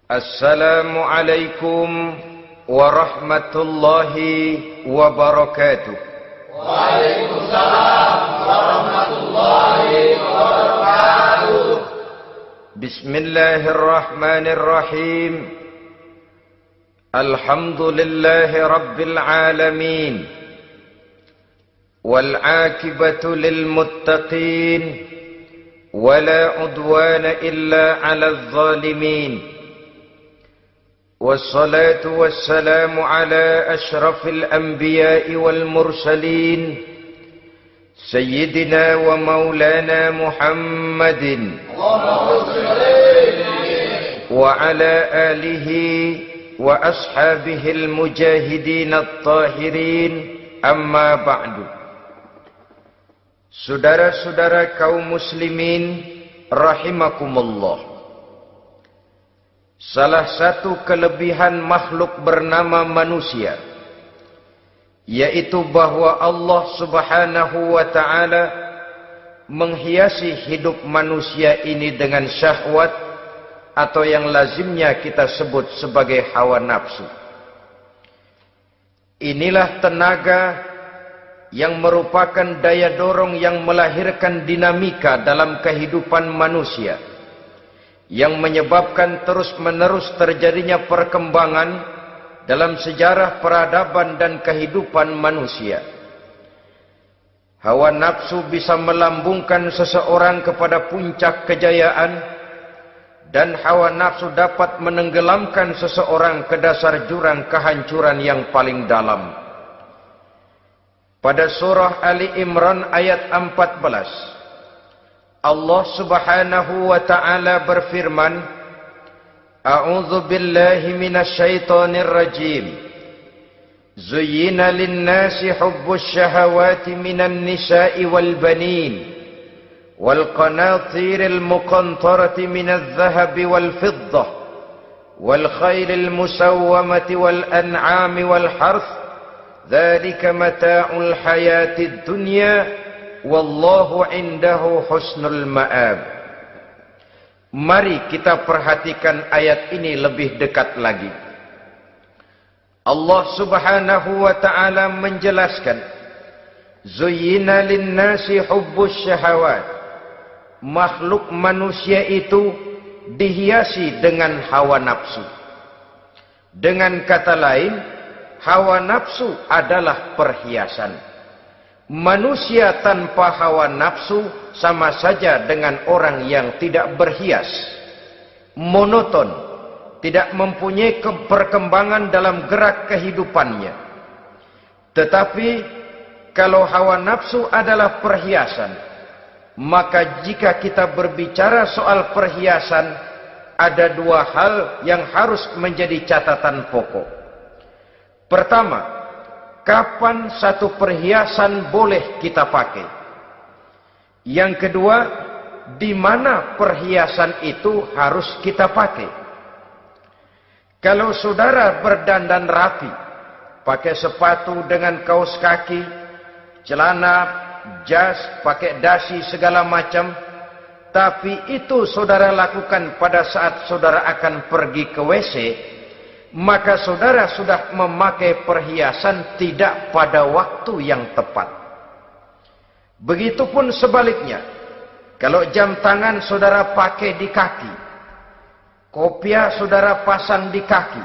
Assalamualaikum warahmatullahi wabarakatuh. Waalaikumsalam warahmatullahi wabarakatuh. Bismillahirrahmanirrahim. Alhamdulillahi rabbil alamin. Wal aqibatu lil muttaqin. Wala udwana illa 'alal zalimin. والصلاة والسلام على أشرف الأنبياء والمرسلين سيدنا ومولانا محمد وعلى آله وأصحابه المجاهدين الطاهرين أما بعد. Saudara-saudara kaum muslimin rahimakumullah. Salah satu kelebihan makhluk bernama manusia, yaitu bahwa Allah subhanahu wa ta'ala menghiasi hidup manusia ini dengan syahwat, atau yang lazimnya kita sebut sebagai hawa nafsu. Inilah tenaga yang merupakan daya dorong yang melahirkan dinamika dalam kehidupan manusia, yang menyebabkan terus-menerus terjadinya perkembangan dalam sejarah peradaban dan kehidupan manusia. Hawa nafsu bisa melambungkan seseorang kepada puncak kejayaan, dan hawa nafsu dapat menenggelamkan seseorang ke dasar jurang kehancuran yang paling dalam. Pada surah Ali Imran ayat 14, Allah subhanahu wa ta'ala berfirman, A'udzu billahi minasyaitonir rajim. Zuyyina lin-nasi hubbus syahawati minan nisa'i wal banin wal qanatiril muqantarati minadh dhahabi wal fiddah wal khaylil musawwamati wal an'ami wal harth. Dzalika mata'ul hayatid dunya. Wallahu indahu husnul ma'ab. Mari kita perhatikan ayat ini lebih dekat lagi. Allah subhanahu wa ta'ala menjelaskan, Zuyyina linnasi hubbus syahawat. Makhluk manusia itu dihiasi dengan hawa nafsu. Dengan kata lain, hawa nafsu adalah perhiasan. Manusia tanpa hawa nafsu sama saja dengan orang yang tidak berhias, monoton, tidak mempunyai perkembangan dalam gerak kehidupannya. Tetapi kalau hawa nafsu adalah perhiasan, maka jika kita berbicara soal perhiasan, ada dua hal yang harus menjadi catatan pokok. Pertama, kapan satu perhiasan boleh kita pakai? Yang kedua, di mana perhiasan itu harus kita pakai? Kalau saudara berdandan rapi, pakai sepatu dengan kaos kaki, celana, jas, pakai dasi segala macam, tapi itu saudara lakukan pada saat saudara akan pergi ke WC, maka saudara sudah memakai perhiasan tidak pada waktu yang tepat. Begitupun sebaliknya, kalau jam tangan saudara pakai di kaki, kopiah saudara pasang di kaki,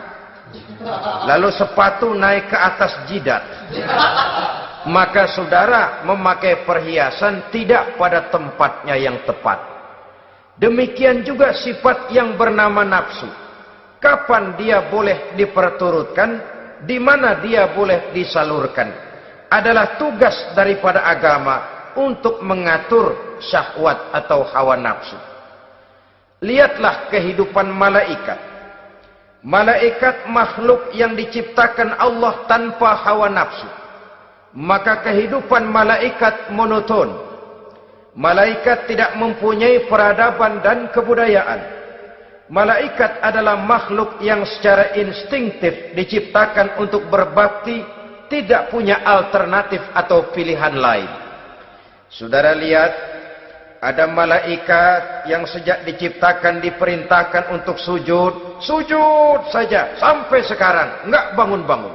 lalu sepatu naik ke atas jidat, maka saudara memakai perhiasan tidak pada tempatnya yang tepat. Demikian juga sifat yang bernama nafsu. kapan dia boleh diperturutkan, di mana dia boleh disalurkan. Adalah tugas daripada agama untuk mengatur syahwat atau hawa nafsu. Lihatlah kehidupan malaikat. Malaikat makhluk yang diciptakan Allah tanpa hawa nafsu. Maka kehidupan malaikat monoton. Malaikat tidak mempunyai peradaban dan kebudayaan. Malaikat adalah makhluk yang secara instinktif diciptakan untuk berbakti, tidak punya alternatif atau pilihan lain. Saudara lihat, ada malaikat yang sejak diciptakan diperintahkan untuk sujud, sujud saja sampai sekarang, enggak bangun-bangun.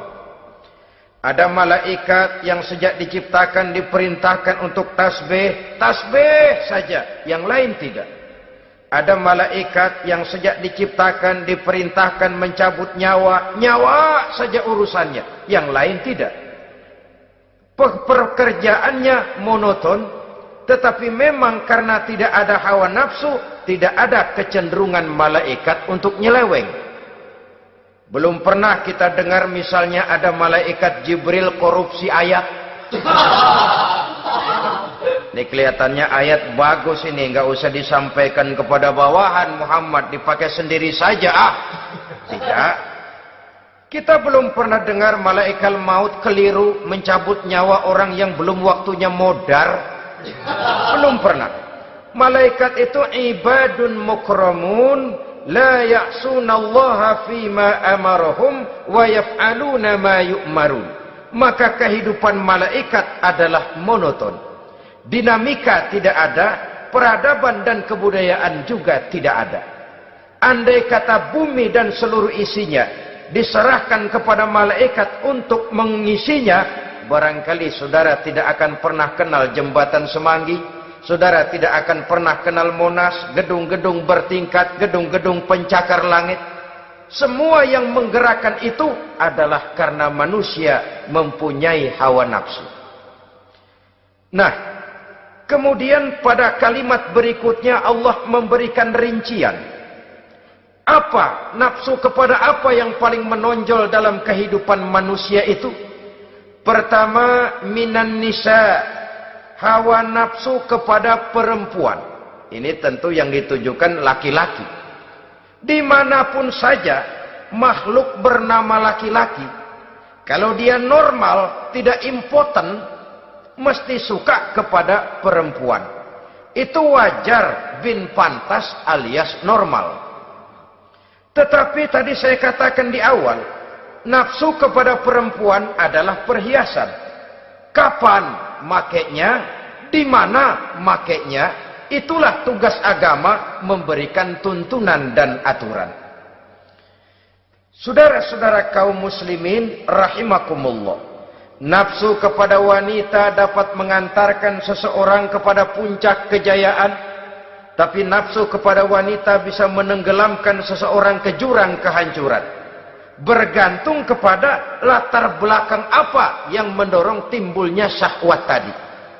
Ada malaikat yang sejak diciptakan diperintahkan untuk tasbih, tasbih saja, yang lain tidak. Ada malaikat yang sejak diciptakan diperintahkan mencabut nyawa, nyawa saja urusannya, yang lain tidak. Pekerjaannya monoton, tetapi memang karena tidak ada hawa nafsu, tidak ada kecenderungan malaikat untuk nyeleweng. Belum pernah kita dengar misalnya ada malaikat Jibril korupsi ayat. Ini kelihatannya ayat bagus ini, nggak usah disampaikan kepada bawahan Muhammad, dipakai sendiri saja. Tidak. Kita belum pernah dengar malaikat maut keliru mencabut nyawa orang yang belum waktunya modar. Belum pernah. Malaikat itu ibadun mukramun, la ya'sunallaha fima amarahum wa yaf'aluna ma yu'marun. Maka kehidupan malaikat adalah monoton. Dinamika tidak ada, peradaban dan kebudayaan juga tidak ada. Andai kata bumi dan seluruh isinya diserahkan kepada malaikat untuk mengisinya, barangkali saudara tidak akan pernah kenal jembatan Semanggi, saudara tidak akan pernah kenal Monas, gedung-gedung bertingkat, gedung-gedung pencakar langit. Semua yang menggerakkan itu adalah karena manusia mempunyai hawa nafsu. Nah, kemudian pada kalimat berikutnya Allah memberikan rincian. Apa nafsu kepada apa yang paling menonjol dalam kehidupan manusia itu? Pertama, minan nisa, hawa nafsu kepada perempuan. Ini tentu yang ditujukan laki-laki. Dimanapun saja makhluk bernama laki-laki, kalau dia normal, tidak impoten, mesti suka kepada perempuan. Itu wajar, bin pantas alias normal. Tetapi tadi saya katakan di awal, nafsu kepada perempuan adalah perhiasan. Kapan makainya, di mana makainya, itulah tugas agama memberikan tuntunan dan aturan. Saudara-saudara kaum muslimin rahimakumullah, nafsu kepada wanita dapat mengantarkan seseorang kepada puncak kejayaan, tapi nafsu kepada wanita bisa menenggelamkan seseorang ke jurang kehancuran. Bergantung kepada latar belakang apa yang mendorong timbulnya syahwat tadi.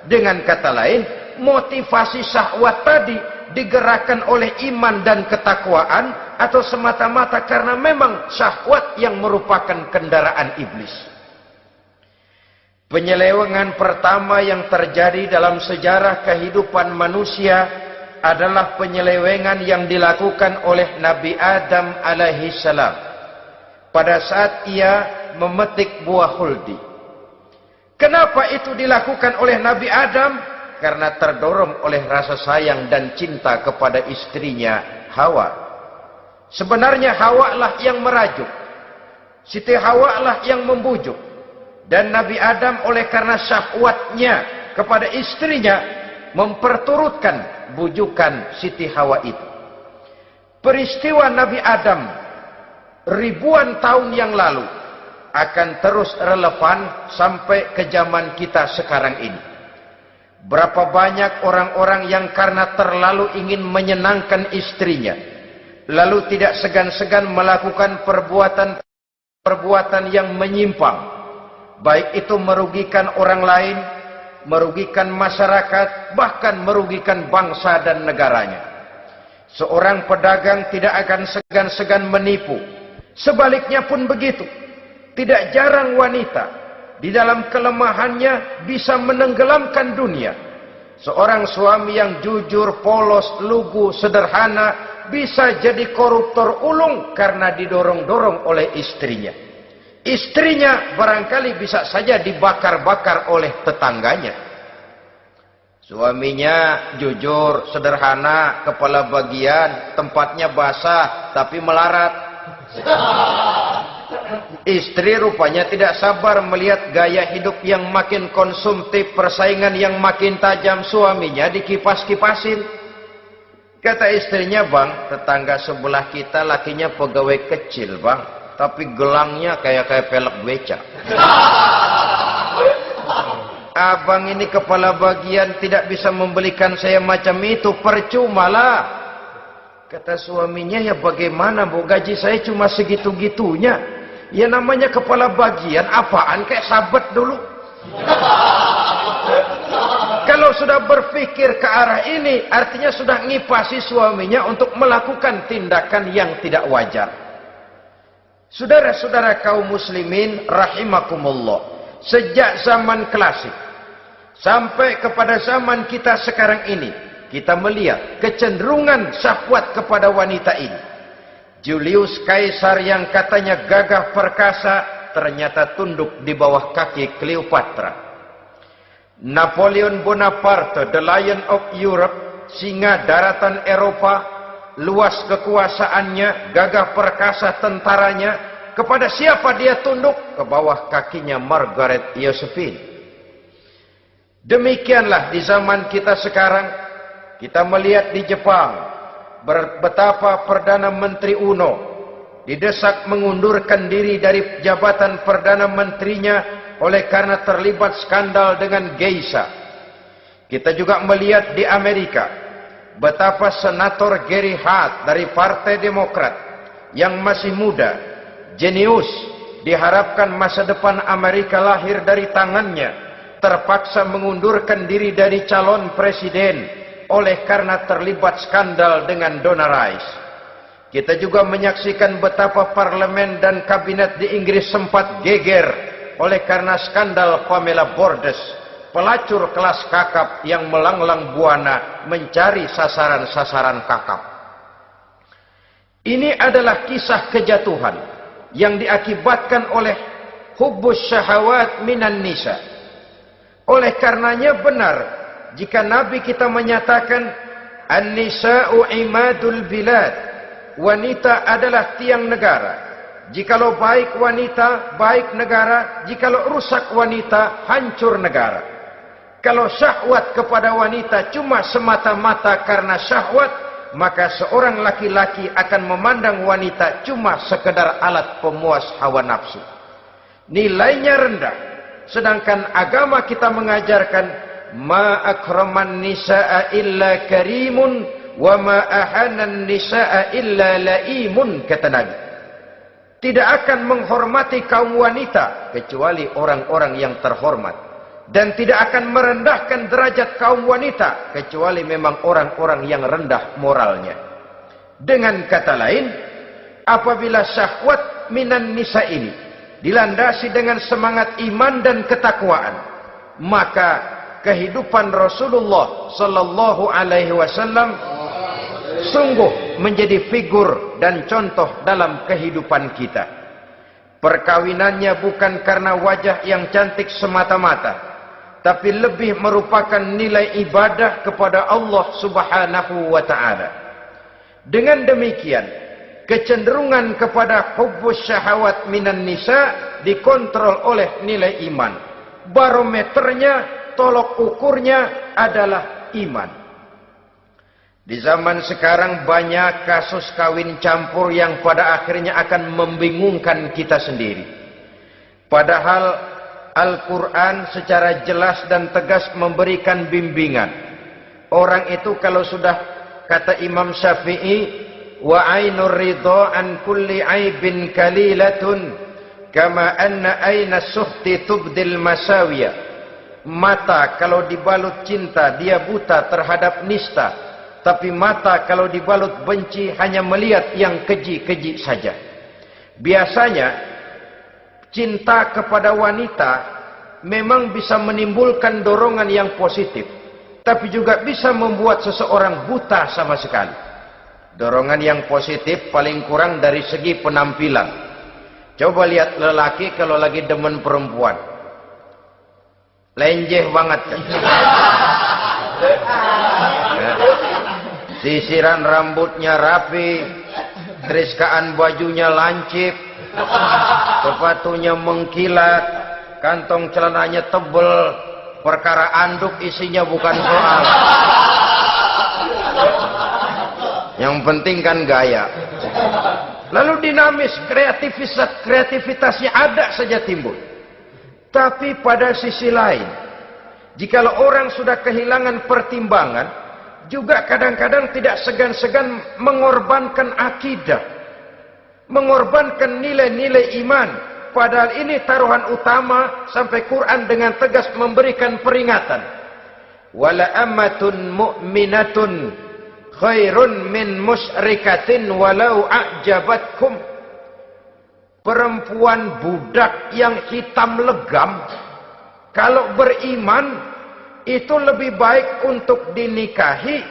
Dengan kata lain, motivasi syahwat tadi digerakkan oleh iman dan ketakwaan, atau semata-mata karena memang syahwat yang merupakan kendaraan iblis. Penyelewengan pertama yang terjadi dalam sejarah kehidupan manusia adalah penyelewengan yang dilakukan oleh Nabi Adam alaihi salam pada saat ia memetik buah huldi. Kenapa itu dilakukan oleh Nabi Adam? Karena terdorong oleh rasa sayang dan cinta kepada istrinya Hawa. Sebenarnya Hawa lah yang merajuk, Siti Hawa lah yang membujuk. Dan Nabi Adam oleh karena syahwatnya kepada istrinya memperturutkan bujukan Siti Hawa itu. Peristiwa Nabi Adam ribuan tahun yang lalu akan terus relevan sampai ke zaman kita sekarang ini. Berapa banyak orang-orang yang karena terlalu ingin menyenangkan istrinya, lalu tidak segan-segan melakukan perbuatan yang menyimpang, baik itu merugikan orang lain, merugikan masyarakat, bahkan merugikan bangsa dan negaranya. Seorang pedagang tidak akan segan-segan menipu, Sebaliknya pun begitu. Tidak jarang wanita di dalam kelemahannya bisa menenggelamkan dunia. Seorang suami yang jujur, polos, lugu, sederhana bisa jadi koruptor ulung karena didorong-dorong oleh istrinya. Istrinya barangkali bisa saja dibakar-bakar oleh tetangganya. Suaminya jujur, sederhana, kepala bagian, tempatnya basah tapi melarat. Istri rupanya tidak sabar melihat gaya hidup yang makin konsumtif, persaingan yang makin tajam. Suaminya dikipas-kipasin. Kata istrinya, "Bang, tetangga sebelah kita lakinya pegawai kecil, Bang, tapi gelangnya kayak pelek beca. Abang ini kepala bagian tidak bisa membelikan saya macam itu, percumalah." Kata suaminya, "Ya bagaimana, Bu, gaji saya cuma segitu-gitunya. Ya namanya kepala bagian, apaan, kayak sabet dulu." Kalau sudah berpikir ke arah ini, artinya sudah ngipasi suaminya untuk melakukan tindakan yang tidak wajar. Saudara-saudara kaum muslimin rahimakumullah, sejak zaman klasik sampai kepada zaman kita sekarang ini, kita melihat kecenderungan syahwat kepada wanita ini. Julius Kaisar yang katanya gagah perkasa ternyata tunduk di bawah kaki Cleopatra. Napoleon Bonaparte, the Lion of Europe, singa daratan Eropa, luas kekuasaannya, gagah perkasa tentaranya, kepada siapa dia tunduk? Ke bawah kakinya Margaret Josephine. Demikianlah di zaman kita sekarang, kita melihat di Jepang, betapa Perdana Menteri Uno didesak mengundurkan diri dari jabatan Perdana Menterinya oleh karena terlibat skandal dengan geisha. Kita juga melihat di Amerika betapa Senator Gary Hart dari Partai Demokrat yang masih muda, jenius, diharapkan masa depan Amerika lahir dari tangannya, terpaksa mengundurkan diri dari calon presiden oleh karena terlibat skandal dengan Donna Rice. Kita juga menyaksikan betapa parlemen dan kabinet di Inggris sempat geger oleh karena skandal Pamela Bordes, pelacur kelas kakap yang melanglang buana mencari sasaran-sasaran kakap. Ini adalah kisah kejatuhan yang diakibatkan oleh hubbus syahawat minan nisa. Oleh karenanya benar jika Nabi kita menyatakan an-nisa'u imadul bilad, wanita adalah tiang negara. Jikalau baik wanita, baik negara. Jikalau rusak wanita, hancur negara. Kalau syahwat kepada wanita cuma semata-mata karena syahwat, maka seorang laki-laki akan memandang wanita cuma sekedar alat pemuas hawa nafsu. Nilainya rendah. Sedangkan agama kita mengajarkan ma akraman nisaa illa karimun wa ma ahanan nisaa illa laimun, kata Nabi. Tidak akan menghormati kaum wanita kecuali orang-orang yang terhormat, dan tidak akan merendahkan derajat kaum wanita kecuali memang orang-orang yang rendah moralnya. Dengan kata lain, apabila syahwat minan nisa ini dilandasi dengan semangat iman dan ketakwaan, maka kehidupan Rasulullah sallallahu alaihi wasallam sungguh menjadi figur dan contoh dalam kehidupan kita. Perkawinannya bukan karena wajah yang cantik semata-mata, tapi lebih merupakan nilai ibadah kepada Allah Subhanahu wa ta'ala. Dengan demikian, kecenderungan kepada hubbus syahawat minan nisa dikontrol oleh nilai iman. Barometernya, tolok ukurnya adalah iman. Di zaman sekarang banyak kasus kawin campur yang pada akhirnya akan membingungkan kita sendiri. Padahal Al-Quran secara jelas dan tegas memberikan bimbingan. Orang itu kalau sudah, kata Imam Syafi'i, wa ainur ridha an kulli aibin kalilatun kama anna aina suhti tubdil masawiya. Mata kalau dibalut cinta dia buta terhadap nista. Tapi mata kalau dibalut benci hanya melihat yang keji-keji saja. Biasanya cinta kepada wanita memang bisa menimbulkan dorongan yang positif, tapi juga bisa membuat seseorang buta sama sekali. Dorongan yang positif paling kurang dari segi penampilan. Coba lihat lelaki kalau lagi demen perempuan, lenjeh banget kan? Sisiran rambutnya rapi, teriskaan bajunya lancip, sepatunya mengkilat, kantong celananya tebel, perkara anduk isinya bukan soal. Yang penting kan gaya. Lalu dinamis, kreativitasnya ada saja timbul. Tapi pada sisi lain, jikalau orang sudah kehilangan pertimbangan, juga kadang-kadang tidak segan-segan mengorbankan akidah, mengorbankan nilai-nilai iman. Padahal ini taruhan utama, sampai Quran dengan tegas memberikan peringatan. Wala ammatun mu'minatun khairun min musyrikatin walau a'jabatkum. Perempuan budak yang hitam legam, kalau beriman, itu lebih baik untuk dinikahi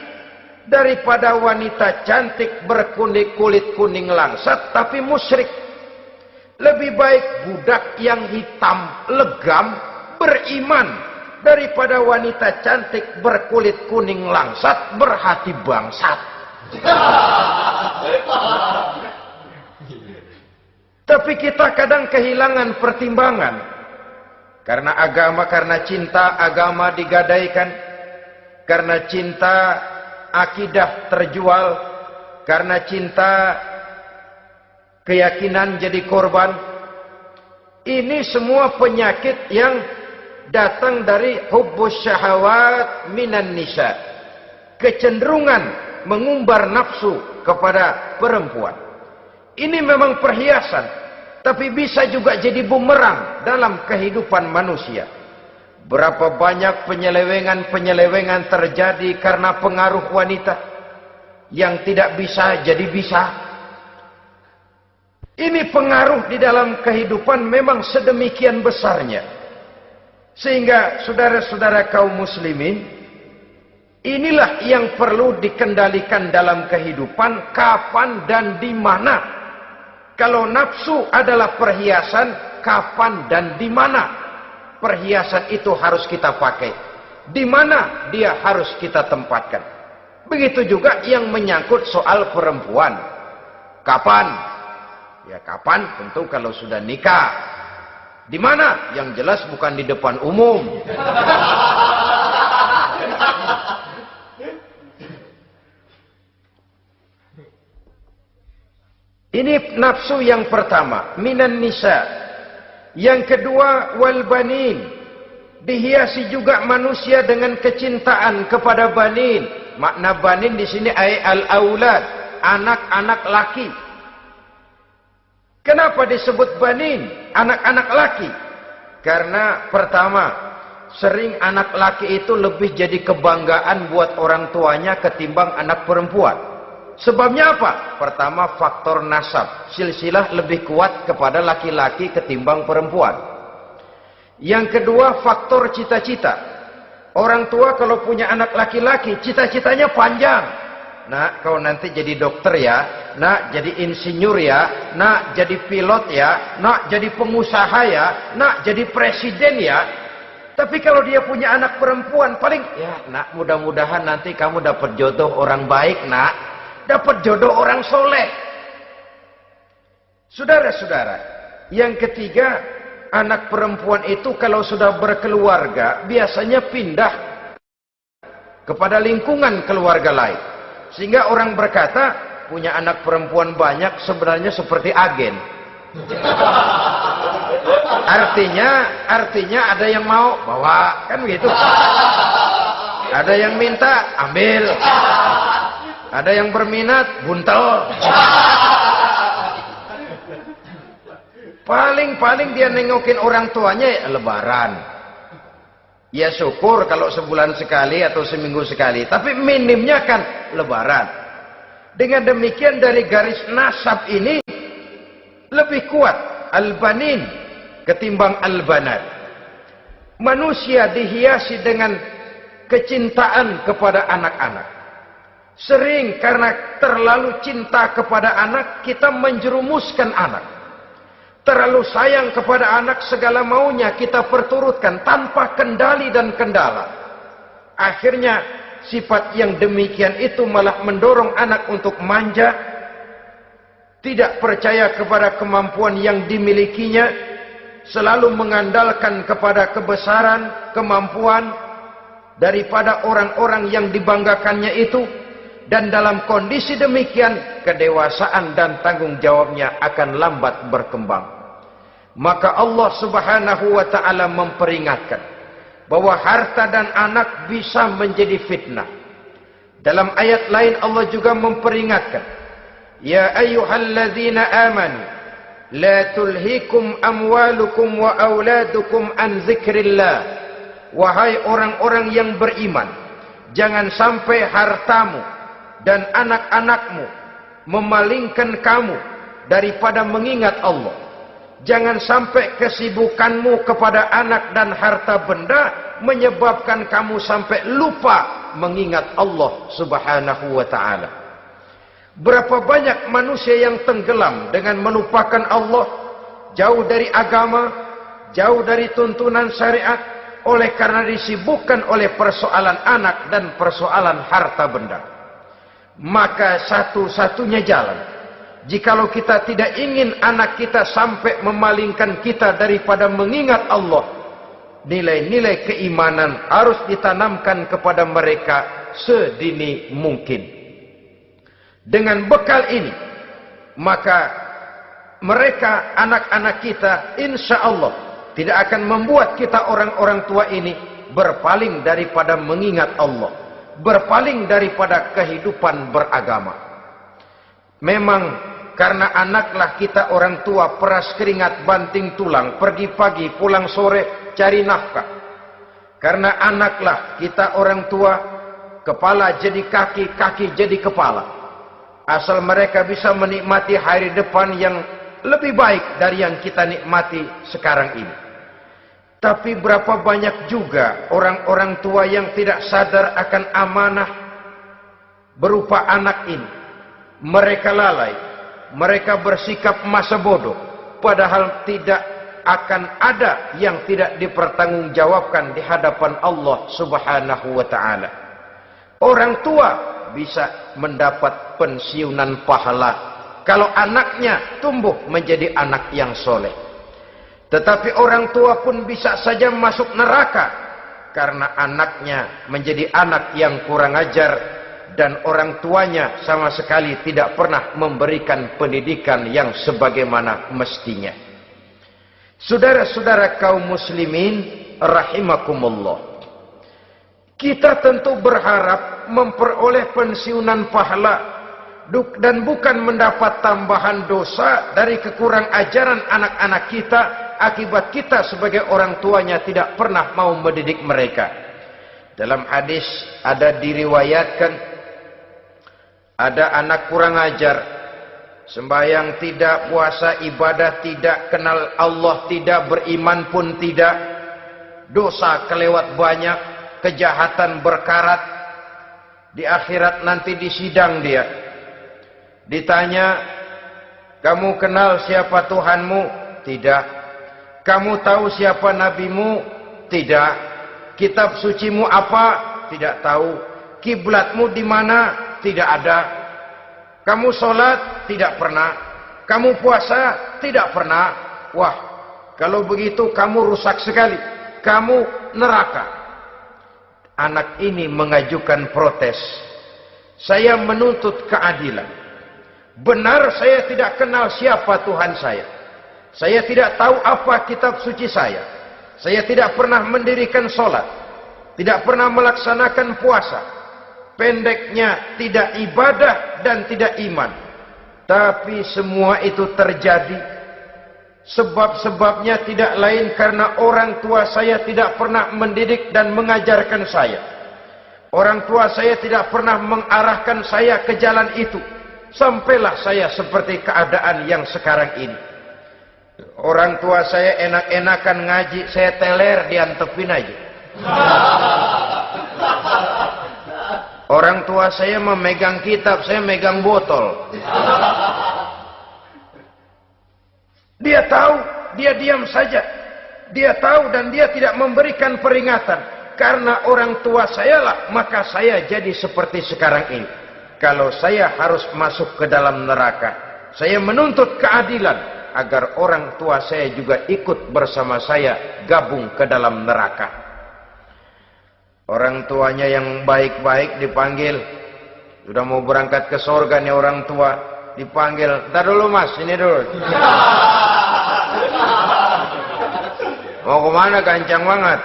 daripada wanita cantik berkulit kuning langsat tapi musyrik. Lebih baik budak yang hitam legam beriman daripada wanita cantik berkulit kuning langsat berhati bangsat. Tapi kita kadang kehilangan pertimbangan. Karena agama, karena cinta agama digadaikan. Karena cinta akidah terjual. Karena cinta keyakinan jadi korban. Ini semua penyakit yang datang dari hubbus syahawat minan nisa. Kecenderungan mengumbar nafsu kepada perempuan. Ini memang perhiasan, tapi bisa juga jadi bumerang dalam kehidupan manusia. Berapa banyak penyelewengan terjadi karena pengaruh wanita yang tidak bisa jadi bisa. Ini pengaruh di dalam kehidupan memang sedemikian besarnya. Sehingga saudara-saudara kaum muslimin, inilah yang perlu dikendalikan dalam kehidupan, kapan dan di mana. Kalau nafsu adalah perhiasan, kapan dan di mana perhiasan itu harus kita pakai, di mana dia harus kita tempatkan. Begitu juga yang menyangkut soal perempuan. Kapan? Ya kapan? Tentu kalau sudah nikah. Di mana? Yang jelas bukan di depan umum. Ini nafsu yang pertama, minan nisa. Yang kedua, wal banin. Dihiasi juga manusia dengan kecintaan kepada banin. Makna banin di sini ay al-aulad, anak-anak laki. Kenapa disebut banin, anak-anak laki? Karena pertama, sering anak laki itu lebih jadi kebanggaan buat orang tuanya ketimbang anak perempuan. Sebabnya apa? Pertama, faktor nasab. Silsilah lebih kuat kepada laki-laki ketimbang perempuan. Yang kedua, faktor cita-cita. Orang tua kalau punya anak laki-laki, cita-citanya panjang. Nak, kau nanti jadi dokter ya. Nak, jadi insinyur ya. Nak, jadi pilot ya. Nak, jadi pengusaha ya. Nak, jadi presiden ya. Tapi kalau dia punya anak perempuan, paling, ya nak, mudah-mudahan nanti kamu dapat jodoh orang baik nak. Dapat jodoh orang soleh. Saudara-saudara, yang ketiga, anak perempuan itu kalau sudah berkeluarga, biasanya pindah kepada lingkungan keluarga lain. Sehingga orang berkata, punya anak perempuan banyak sebenarnya seperti agen. Artinya ada yang mau bawa, kan begitu. Ada yang minta, ambil. Ada yang berminat, buntel. Paling dia nengokin orang tuanya ya lebaran. Ya syukur kalau sebulan sekali atau seminggu sekali. Tapi minimnya kan lebaran. Dengan demikian dari garis nasab ini, lebih kuat al-banin ketimbang al-banat. Manusia dihiasi dengan kecintaan kepada anak-anak. Sering karena terlalu cinta kepada anak, kita menjerumuskan anak. Terlalu sayang kepada anak, segala maunya kita perturutkan tanpa kendali dan kendala. Akhirnya sifat yang demikian itu malah mendorong anak untuk manja, tidak percaya kepada kemampuan yang dimilikinya, selalu mengandalkan kepada kebesaran, kemampuan daripada orang-orang yang dibanggakannya itu. Dan dalam kondisi demikian, kedewasaan dan tanggung jawabnya akan lambat berkembang. Maka Allah Subhanahu wa ta'ala memperingatkan bahwa harta dan anak bisa menjadi fitnah. Dalam ayat lain Allah juga memperingatkan, ya ayyuhalladzina amanu la tulhikum amwalukum wa auladukum an dzikrillah. Wahai orang-orang yang beriman, jangan sampai hartamu dan anak-anakmu memalingkan kamu daripada mengingat Allah. Jangan sampai kesibukanmu kepada anak dan harta benda menyebabkan kamu sampai lupa mengingat Allah Subhanahu wa ta'ala. Berapa banyak manusia yang tenggelam dengan melupakan Allah, jauh dari agama, jauh dari tuntunan syariat, oleh karena disibukkan oleh persoalan anak dan persoalan harta benda. Maka satu-satunya jalan, jikalau kita tidak ingin anak kita sampai memalingkan kita daripada mengingat Allah, nilai-nilai keimanan harus ditanamkan kepada mereka sedini mungkin. Dengan bekal ini, maka mereka, anak-anak kita, insya Allah tidak akan membuat kita orang-orang tua ini berpaling daripada mengingat Allah, berpaling daripada kehidupan beragama. Memang karena anaklah kita orang tua peras keringat banting tulang, pergi pagi pulang sore cari nafkah. Karena anaklah kita orang tua, kepala jadi kaki, kaki jadi kepala. Asal mereka bisa menikmati hari depan yang lebih baik dari yang kita nikmati sekarang ini. Tapi berapa banyak juga orang-orang tua yang tidak sadar akan amanah berupa anak ini. Mereka lalai, mereka bersikap masa bodoh, padahal tidak akan ada yang tidak dipertanggungjawabkan di hadapan Allah Subhanahu wa ta'ala. Orang tua bisa mendapat pensiunan pahala kalau anaknya tumbuh menjadi anak yang soleh. Tetapi orang tua pun bisa saja masuk neraka karena anaknya menjadi anak yang kurang ajar dan orang tuanya sama sekali tidak pernah memberikan pendidikan yang sebagaimana mestinya. Saudara-saudara kaum muslimin rahimakumullah, kita tentu berharap memperoleh pensiunan pahala dan bukan mendapat tambahan dosa dari kekurang ajaran anak-anak kita akibat kita sebagai orang tuanya tidak pernah mau mendidik mereka. Dalam hadis ada diriwayatkan, ada anak kurang ajar, sembahyang tidak, puasa ibadah tidak, kenal Allah tidak, beriman pun tidak, dosa kelewat banyak, kejahatan berkarat. Di akhirat nanti disidang dia, ditanya, kamu kenal siapa Tuhanmu? Tidak. Kamu tahu siapa nabimu? Tidak. Kitab sucimu apa? Tidak tahu. Kiblatmu di mana? Tidak ada. Kamu sholat? Tidak pernah. Kamu puasa? Tidak pernah. Wah, kalau begitu kamu rusak sekali. Kamu neraka. Anak ini mengajukan protes. Saya menuntut keadilan. Benar saya tidak kenal siapa Tuhan saya. Saya tidak tahu apa kitab suci saya. Saya tidak pernah mendirikan sholat. Tidak pernah melaksanakan puasa. Pendeknya tidak ibadah dan tidak iman. Tapi semua itu terjadi. Sebab-sebabnya tidak lain karena orang tua saya tidak pernah mendidik dan mengajarkan saya. Orang tua saya tidak pernah mengarahkan saya ke jalan itu. Sampailah saya seperti keadaan yang sekarang ini. Orang tua saya enak-enakan ngaji, saya teler diantepin aja. Orang tua saya memegang kitab, saya megang botol. Dia tahu, dia diam saja. Dia tahu dan dia tidak memberikan peringatan. Karena orang tua saya lah, maka saya jadi seperti sekarang ini. Kalau saya harus masuk ke dalam neraka, saya menuntut keadilan agar orang tua saya juga ikut bersama saya gabung ke dalam neraka. Orang tuanya yang baik-baik dipanggil, sudah mau berangkat ke surga nih orang tua, dipanggil, "Ntar dulu mas, ini dulu." Mau kemana, gancang banget?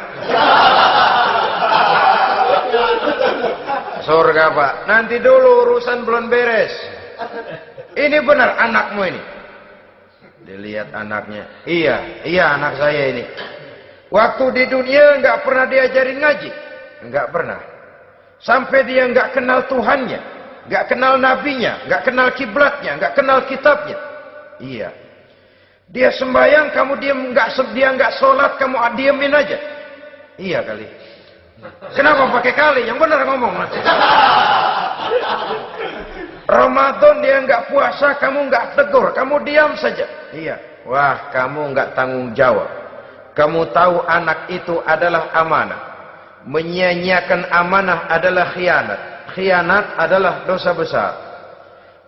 Surga pak, nanti dulu urusan belum beres. Ini benar anakmu ini? Dilihat anaknya, iya anak saya ini. Waktu di dunia nggak pernah diajarin ngaji, nggak pernah. Sampai dia nggak kenal Tuhannya, nggak kenal nabinya, nggak kenal kiblatnya, nggak kenal kitabnya. Iya. Dia sembahyang, kamu dia nggak sholat, kamu diemin aja. Iya kali. Kenapa pakai kali? Yang benar ngomong. Ramadan dia nggak puasa, kamu nggak tegur, kamu diam saja. Iya. Wah, kamu nggak tanggung jawab. Kamu tahu anak itu adalah amanah. Menyia-nyiakan amanah adalah khianat. Khianat adalah dosa besar.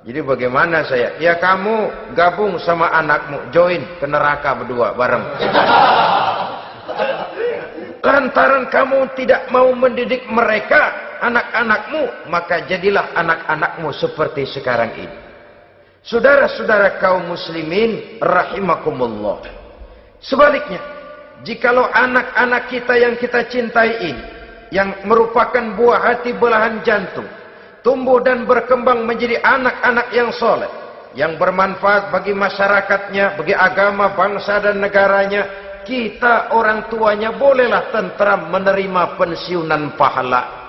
Jadi bagaimana saya? Ya kamu gabung sama anakmu, join ke neraka berdua bareng. Lantaran kamu tidak mau mendidik mereka, anak-anakmu, maka jadilah anak-anakmu seperti sekarang ini. Saudara-saudara kaum muslimin rahimakumullah. Sebaliknya, jikalau anak-anak kita yang kita cintai ini, yang merupakan buah hati belahan jantung, tumbuh dan berkembang menjadi anak-anak yang soleh, yang bermanfaat bagi masyarakatnya, bagi agama, bangsa dan negaranya, kita orang tuanya bolehlah tentram menerima pensiunan pahala.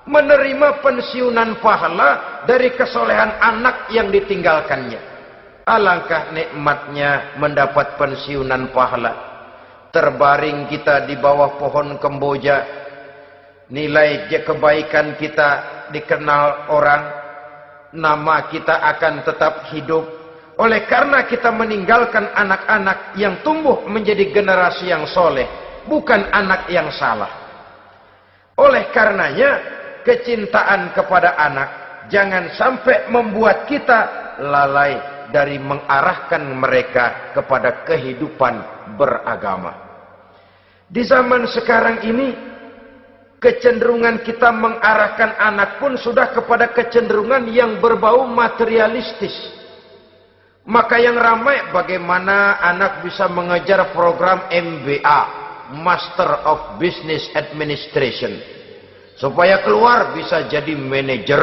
Menerima pensiunan pahala dari kesolehan anak yang ditinggalkannya. Alangkah nikmatnya mendapat pensiunan pahala. Terbaring kita di bawah pohon kemboja, nilai kebaikan kita dikenal orang, nama kita akan tetap hidup. Oleh karena kita meninggalkan anak-anak yang tumbuh menjadi generasi yang soleh, bukan anak yang salah. Oleh karenanya, kecintaan kepada anak jangan sampai membuat kita lalai dari mengarahkan mereka kepada kehidupan beragama. Di zaman sekarang ini, kecenderungan kita mengarahkan anak pun sudah kepada kecenderungan yang berbau materialistis. Maka yang ramai bagaimana anak bisa mengejar program MBA, Master of Business Administration, supaya keluar bisa jadi manajer.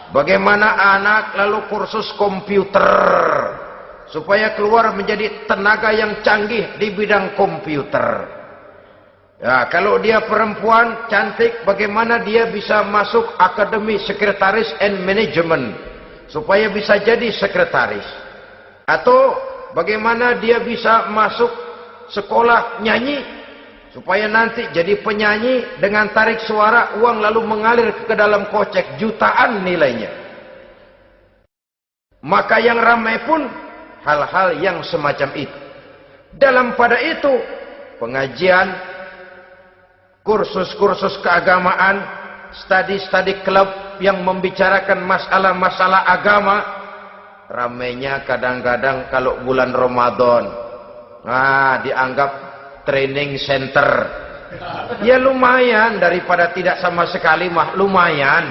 Bagaimana anak lalu kursus komputer, supaya keluar menjadi tenaga yang canggih di bidang komputer. Ya, kalau dia perempuan cantik, bagaimana dia bisa masuk Akademi Sekretaris and Management, supaya bisa jadi sekretaris. Atau bagaimana dia bisa masuk sekolah nyanyi, supaya nanti jadi penyanyi dengan tarik suara, uang lalu mengalir ke dalam kocek jutaan nilainya. Maka yang ramai pun hal-hal yang semacam itu. Dalam pada itu, pengajian, kursus-kursus keagamaan, studi-studi klub yang membicarakan masalah-masalah agama, ramainya kadang-kadang kalau bulan Ramadan, dianggap training center. Ya lumayan, daripada tidak sama sekali mah lumayan.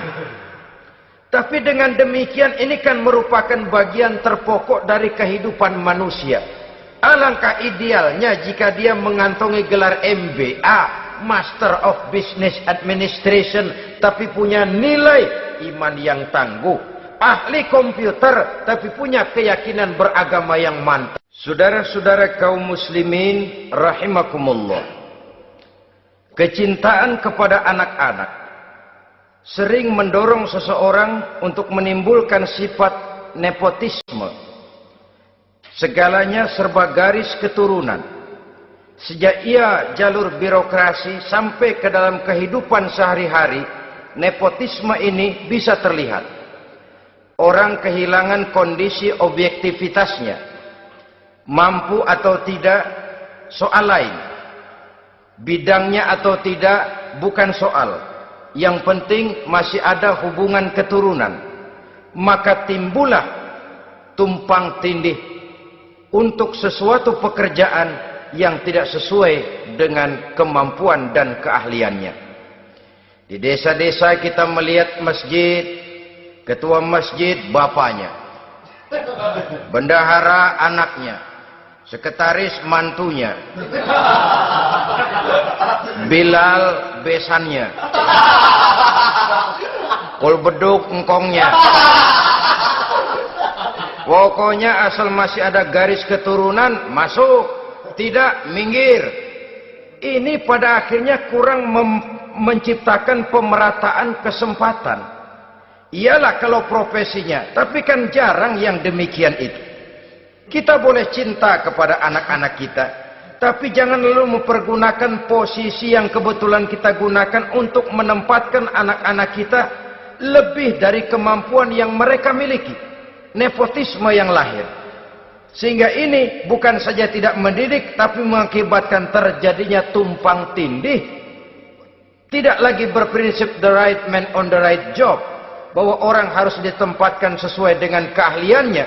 Tapi dengan demikian ini kan merupakan bagian terpokok dari kehidupan manusia. Alangkah idealnya jika dia mengantongi gelar MBA, Master of Business Administration, tapi punya nilai iman yang tangguh, ahli komputer, tapi punya keyakinan beragama yang mantap. Saudara-saudara kaum muslimin rahimakumullah, kecintaan kepada anak-anak sering mendorong seseorang untuk menimbulkan sifat nepotisme. Segalanya serba garis keturunan. Sejak ia jalur birokrasi sampai ke dalam kehidupan sehari-hari, nepotisme ini bisa terlihat. Orang kehilangan kondisi objektivitasnya. Mampu atau tidak, soal lain. Bidangnya atau tidak, bukan soal. Yang penting masih ada hubungan keturunan. Maka timbullah tumpang tindih untuk sesuatu pekerjaan yang tidak sesuai dengan kemampuan dan keahliannya. Di desa-desa kita melihat masjid, ketua masjid bapaknya, bendahara anaknya, sekretaris mantunya, Bilal besannya, kul beduk engkongnya. Pokoknya asal masih ada garis keturunan, masuk. Tidak, minggir. Ini pada akhirnya kurang menciptakan pemerataan kesempatan. Iyalah kalau profesinya, tapi kan jarang yang demikian itu. Kita boleh cinta kepada anak-anak kita, tapi jangan lalu mempergunakan posisi yang kebetulan kita gunakan untuk menempatkan anak-anak kita lebih dari kemampuan yang mereka miliki. Nepotisme yang lahir. Sehingga ini bukan saja tidak mendidik, tapi mengakibatkan terjadinya tumpang tindih. Tidak lagi berprinsip the right man on the right job, bahwa orang harus ditempatkan sesuai dengan keahliannya.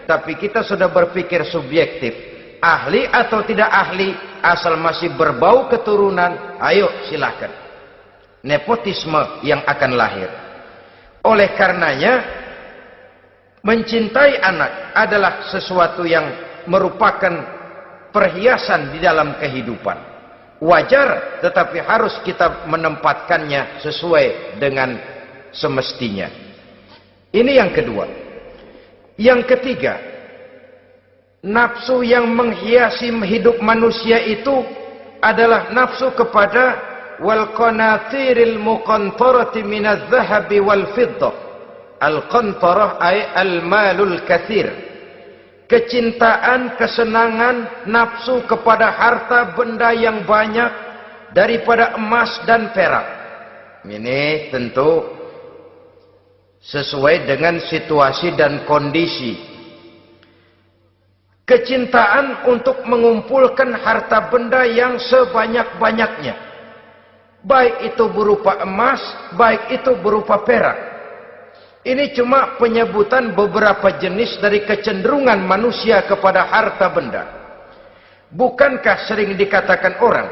Tapi kita sudah berpikir subjektif. Ahli atau tidak ahli, asal masih berbau keturunan, ayo silakan. Nepotisme yang akan lahir. Oleh karenanya, mencintai anak adalah sesuatu yang merupakan perhiasan di dalam kehidupan. Wajar, tetapi harus kita menempatkannya sesuai dengan semestinya. Ini yang kedua. Yang ketiga, nafsu yang menghiasi hidup manusia itu adalah nafsu kepada wal qanatiril muqantarati minadz zahabi wal fiddah. Al-qantarah ay al-malul katsir. Kecintaan, kesenangan, nafsu kepada harta benda yang banyak daripada emas dan perak. Ini tentu sesuai dengan situasi dan kondisi. Kecintaan untuk mengumpulkan harta benda yang sebanyak-banyaknya. Baik itu berupa emas, baik itu berupa perak. Ini cuma penyebutan beberapa jenis dari kecenderungan manusia kepada harta benda. Bukankah sering dikatakan orang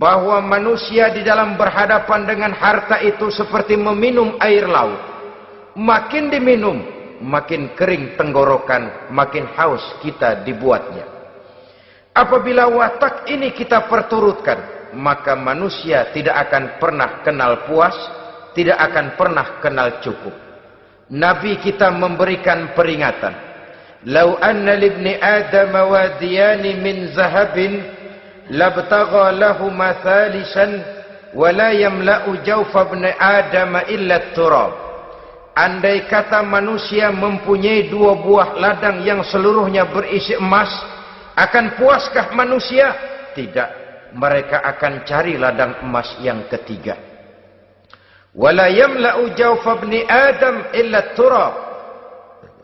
bahwa manusia di dalam berhadapan dengan harta itu seperti meminum air laut. Makin diminum, makin kering tenggorokan, makin haus kita dibuatnya. Apabila watak ini kita perturutkan, maka manusia tidak akan pernah kenal puas, tidak akan pernah kenal cukup. Nabi kita memberikan peringatan. Lau anna libni Adam wadiyani min zahabin labtagha lahuma thalisan wa la yamla'u jawfa ibni Adam illa turab. Andai kata manusia mempunyai dua buah ladang yang seluruhnya berisi emas, akan puaskah manusia? Tidak. Mereka akan cari ladang emas yang ketiga. Wala yamla'u jawfa ibni Adam illa turab.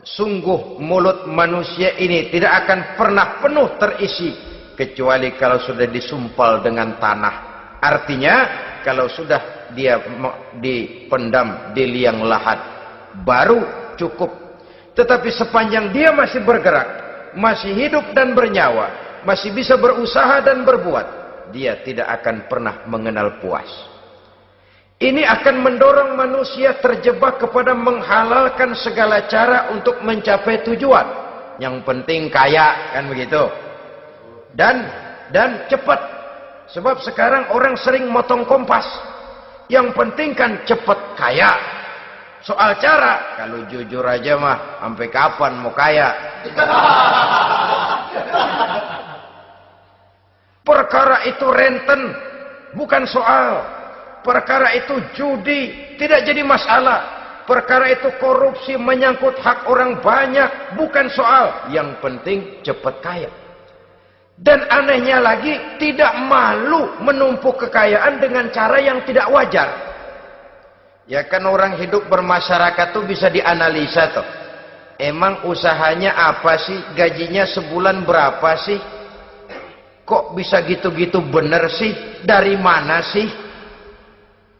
Sungguh mulut manusia ini tidak akan pernah penuh terisi kecuali kalau sudah disumpal dengan tanah. Artinya kalau sudah dia dipendam di liang lahat baru cukup. Tetapi sepanjang dia masih bergerak, masih hidup dan bernyawa, masih bisa berusaha dan berbuat, dia tidak akan pernah mengenal puas. Ini akan mendorong manusia terjebak kepada menghalalkan segala cara untuk mencapai tujuan. Yang penting kaya, kan begitu. Dan cepat. Sebab sekarang orang sering motong kompas. Yang penting kan cepat kaya. Soal cara, kalau jujur aja mah, sampai kapan mau kaya? Perkara itu renten, bukan soal. Perkara itu judi, tidak jadi masalah. perkara itu korupsi, menyangkut hak orang banyak, bukan soal. Yang penting cepat kaya. Dan anehnya lagi, tidak malu menumpuk kekayaan dengan cara yang tidak wajar. Ya kan orang hidup bermasyarakat tuh bisa dianalisa tuh. Emang usahanya apa sih? Gajinya sebulan berapa sih? Kok bisa gitu-gitu bener sih? Dari mana sih?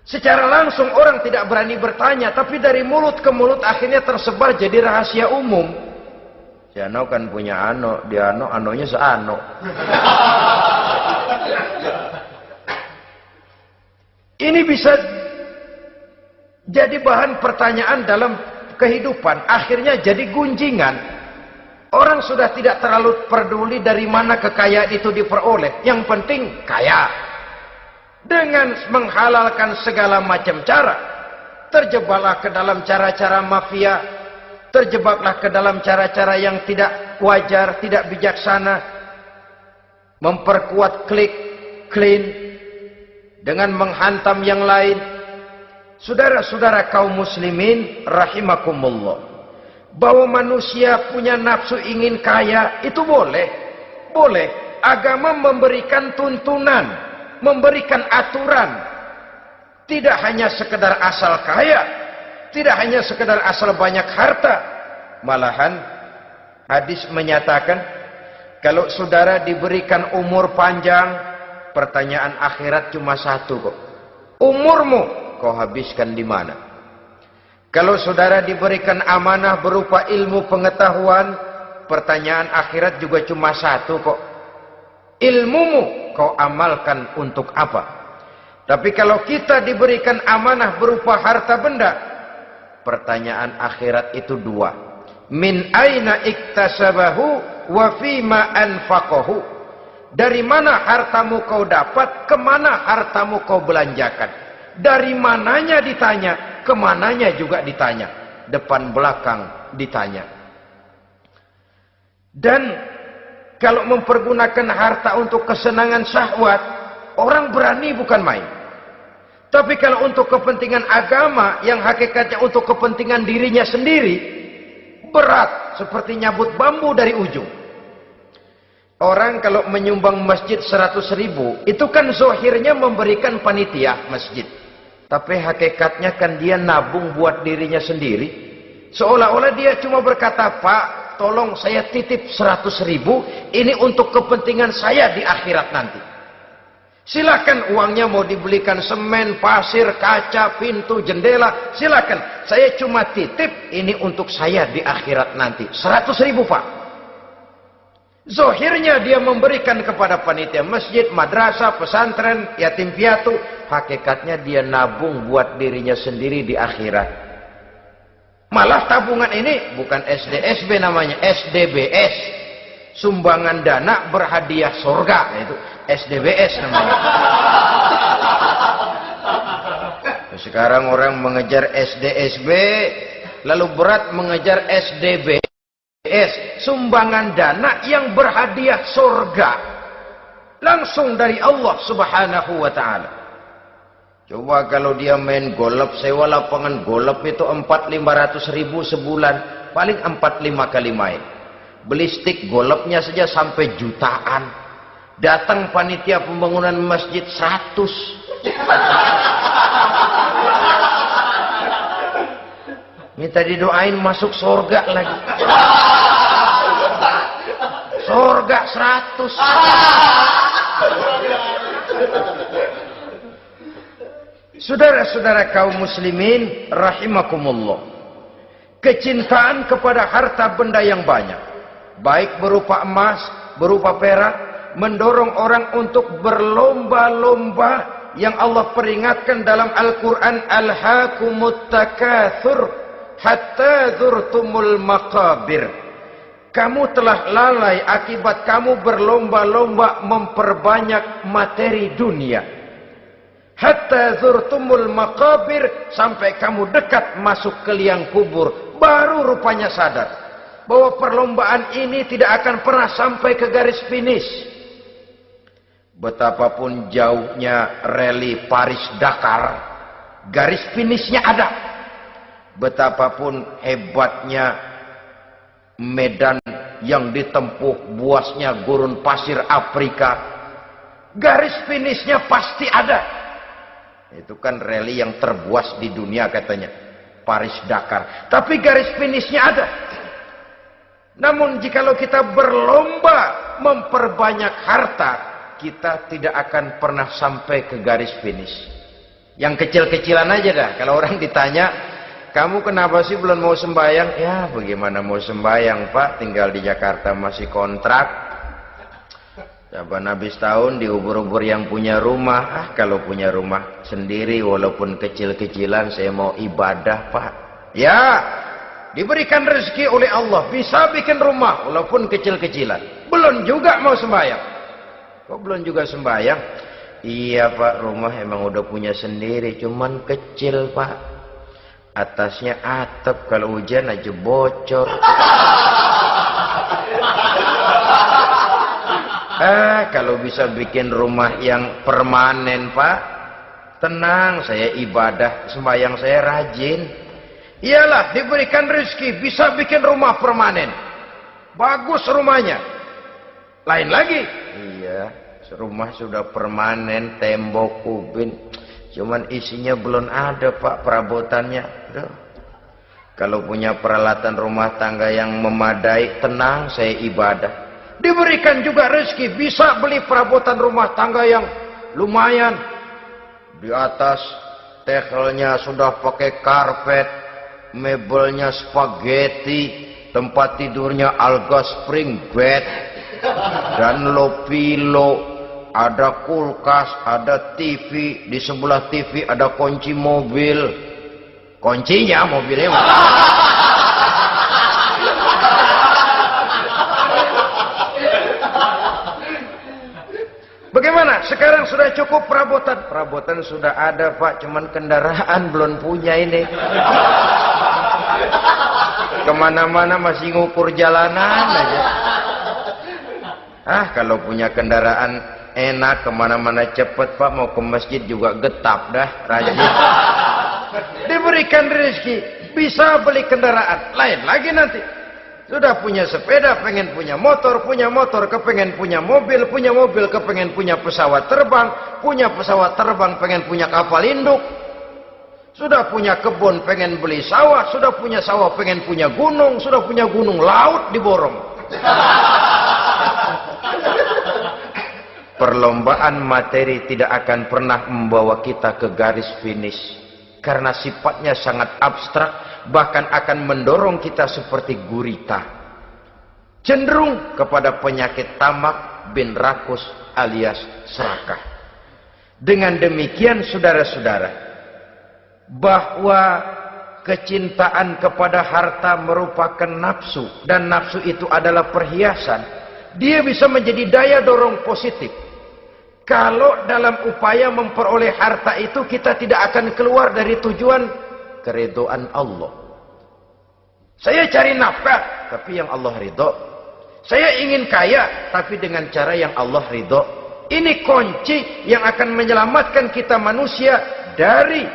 Secara langsung orang tidak berani bertanya, tapi dari mulut ke mulut akhirnya tersebar jadi rahasia umum. Si Ano kan punya Ano, dia Ano, Anonya seano. Ini bisa jadi bahan pertanyaan dalam kehidupan, akhirnya jadi gunjingan. Orang sudah tidak terlalu peduli dari mana kekayaan itu diperoleh, yang penting kaya. Dengan menghalalkan segala macam cara, terjebaklah ke dalam cara-cara mafia, terjebaklah ke dalam cara-cara yang tidak wajar, tidak bijaksana, memperkuat klik, clean, dengan menghantam yang lain. Saudara-saudara kaum muslimin rahimakumullah, bahwa manusia punya nafsu ingin kaya itu boleh. Boleh. Agama memberikan tuntunan, memberikan aturan. Tidak hanya sekedar asal kaya, tidak hanya sekedar asal banyak harta. Malahan hadis menyatakan, kalau saudara diberikan umur panjang, pertanyaan akhirat cuma satu kok. Umurmu kau habiskan di mana? Kalau saudara diberikan amanah berupa ilmu pengetahuan, pertanyaan akhirat juga cuma satu kok. Ilmumu kau amalkan untuk apa? Tapi kalau kita diberikan amanah berupa harta benda, pertanyaan akhirat itu dua. Min aina iktasabahu wa fima anfaqahu. Dari mana hartamu kau dapat, kemana hartamu kau belanjakan. Dari mananya ditanya, kemananya juga ditanya. Depan belakang ditanya. Dan kalau mempergunakan harta untuk kesenangan syahwat, orang berani bukan main. Tapi kalau untuk kepentingan agama, yang hakikatnya untuk kepentingan dirinya sendiri, berat seperti nyabut bambu dari ujung. Orang kalau menyumbang masjid 100.000, itu kan zohirnya memberikan panitia masjid. Tapi hakikatnya kan dia nabung buat dirinya sendiri. Seolah-olah dia cuma berkata, Pak, tolong saya titip 100.000, ini untuk kepentingan saya di akhirat nanti. Silakan uangnya mau dibelikan semen, pasir, kaca, pintu, jendela, silakan. Saya cuma titip, ini untuk saya di akhirat nanti. 100.000 Pak. Zohirnya dia memberikan kepada panitia masjid, madrasah, pesantren, yatim piatu. Hakikatnya dia nabung buat dirinya sendiri di akhirat. Malah tabungan ini bukan SDSB namanya, SDBS. Sumbangan dana berhadiah surga. Itu SDBS namanya. Sekarang orang mengejar SDSB, lalu berat mengejar SDBS. Sumbangan dana yang berhadiah surga. Langsung dari Allah subhanahu wa ta'ala. Coba kalau dia main golf, sewa lapangan golf itu 400-500 ribu sebulan. Paling 4-5 kali main. Beli stick golfnya saja sampai jutaan. Datang panitia pembangunan masjid 100. Minta didoain masuk surga lagi. Surga 100. Saudara-saudara kaum muslimin rahimakumullah. Kecintaan kepada harta benda yang banyak, baik berupa emas, berupa perak, mendorong orang untuk berlomba-lomba yang Allah peringatkan dalam Al-Quran, Alhaakumut takatsur hatta zurtumul maqabir. Kamu telah lalai akibat kamu berlomba-lomba memperbanyak materi dunia. Hatta zurtumul maqabir, sampai kamu dekat masuk ke liang kubur, baru rupanya sadar bahwa perlombaan ini tidak akan pernah sampai ke garis finish. Betapapun jauhnya rally Paris Dakar, garis finishnya ada. betapapun hebatnya medan yang ditempuh, buasnya gurun pasir Afrika, garis finishnya pasti ada. Itu kan rally yang terbuas di dunia katanya, Paris Dakar. Tapi garis finishnya ada. Namun jikalau kita berlomba memperbanyak harta, kita tidak akan pernah sampai ke garis finish. Yang kecil-kecilan aja dah. Kalau orang ditanya, kamu kenapa sih belum mau sembahyang? Ya bagaimana mau sembahyang Pak, tinggal di Jakarta masih kontrak. Coba habis tahun diubur-ubur yang punya rumah. Kalau punya rumah sendiri walaupun kecil-kecilan, saya mau ibadah Pak. Ya, diberikan rezeki oleh Allah, bisa bikin rumah walaupun kecil-kecilan. Belum juga mau sembahyang. Kok belum juga sembahyang? Iya Pak, rumah emang udah punya sendiri, cuman kecil Pak. Atasnya atap, kalau hujan aja bocor. Kalau bisa bikin rumah yang permanen Pak, tenang, saya ibadah, sembahyang saya rajin. Iyalah, diberikan rezeki, bisa bikin rumah permanen. Bagus rumahnya. Lain lagi. Iya, rumah sudah permanen, tembok, kubin. Cuman isinya belum ada Pak, perabotannya. Duh. Kalau punya peralatan rumah tangga yang memadai, tenang, saya ibadah. Diberikan juga rezeki, bisa beli perabotan rumah tangga yang lumayan. Di atas tekelnya sudah pakai karpet, mebelnya spaghetti, tempat tidurnya alga spring bed, dan lo-pilo. Ada kulkas, ada TV, di sebelah TV ada kunci mobil. Kuncinya mobilnya. Bagaimana? Sekarang sudah cukup perabotan. Perabotan sudah ada Pak, cuman kendaraan belum punya ini. Kemana-mana masih ngukur jalanan aja. Kalau punya kendaraan enak, kemana-mana cepet Pak, mau ke masjid juga getap dah, rajin. Diberikan rezeki, bisa beli kendaraan. Lain lagi nanti, sudah punya sepeda, pengen punya motor, kepengen punya mobil, kepengen punya pesawat terbang, pengen punya kapal induk. Sudah punya kebun, pengen beli sawah, sudah punya sawah, pengen punya gunung, sudah punya gunung, laut diborong. Perlombaan materi tidak akan pernah membawa kita ke garis finish, karena sifatnya sangat abstrak, bahkan akan mendorong kita seperti gurita, cenderung kepada penyakit tamak bin rakus alias serakah. Dengan demikian saudara-saudara, bahwa kecintaan kepada harta merupakan nafsu, dan nafsu itu adalah perhiasan. Dia bisa menjadi daya dorong positif. Kalau dalam upaya memperoleh harta itu kita tidak akan keluar dari tujuan keridhaan Allah. Saya cari nafkah, tapi yang Allah ridho. Saya ingin kaya, tapi dengan cara yang Allah ridho. Ini kunci yang akan menyelamatkan kita manusia dari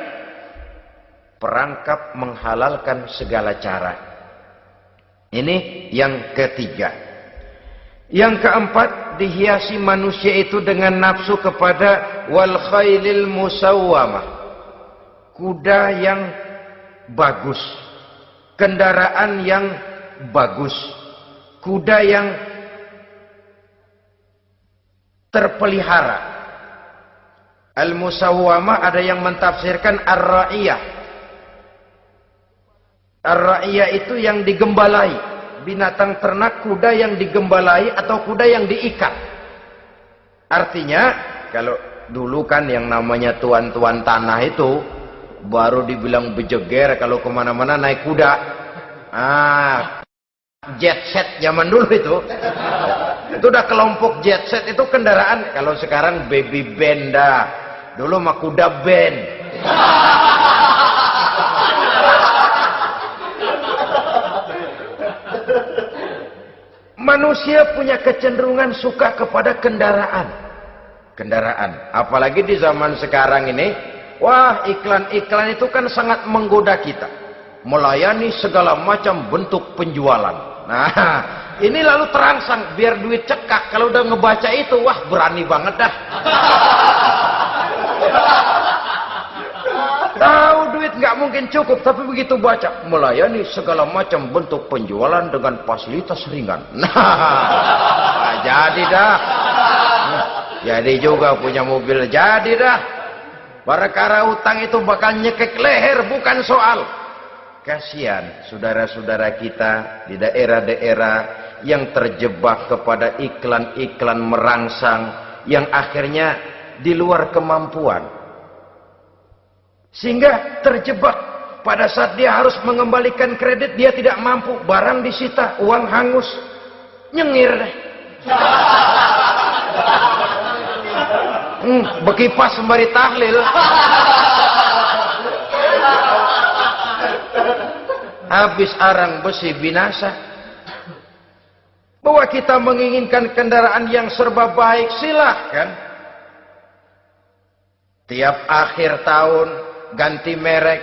perangkap menghalalkan segala cara. Ini yang ketiga. Yang keempat, dihiasi manusia itu dengan nafsu kepada wal khailil musawwamah, kuda yang bagus, kendaraan yang bagus, kuda yang terpelihara. Al musawwamah ada yang mentafsirkan ar-ra'iyah. Ar-ra'iyah itu yang digembalai. Binatang ternak, kuda yang digembalai atau kuda yang diikat. Artinya, kalau dulu kan yang namanya tuan-tuan tanah itu baru dibilang bejeger kalau kemana-mana naik kuda. Jet set zaman dulu itu udah kelompok jet set, itu kendaraan. Kalau sekarang baby benda, dulu mah kuda band. Manusia punya kecenderungan suka kepada kendaraan. Apalagi di zaman sekarang ini, wah, iklan-iklan itu kan sangat menggoda kita. melayani segala macam bentuk penjualan. Nah, ini lalu terangsang biar duit cekak. Kalau udah ngebaca itu, wah berani banget dah. Tahu duit nggak mungkin cukup, tapi begitu baca melayani segala macam bentuk penjualan dengan fasilitas ringan. Nah, jadi dah. Jadi juga punya mobil, jadi dah. Perkara utang itu bakal nyekek leher, bukan soal. Kasihan saudara-saudara kita di daerah-daerah yang terjebak kepada iklan-iklan merangsang yang akhirnya di luar kemampuan. Sehingga terjebak pada saat dia harus mengembalikan kredit, dia tidak mampu, barang disita, uang hangus, nyengir deh. Bekipas sembari tahlil. Habis arang besi binasa. Bahwa kita menginginkan kendaraan yang serba baik, silahkan. Tiap akhir tahun ganti merek,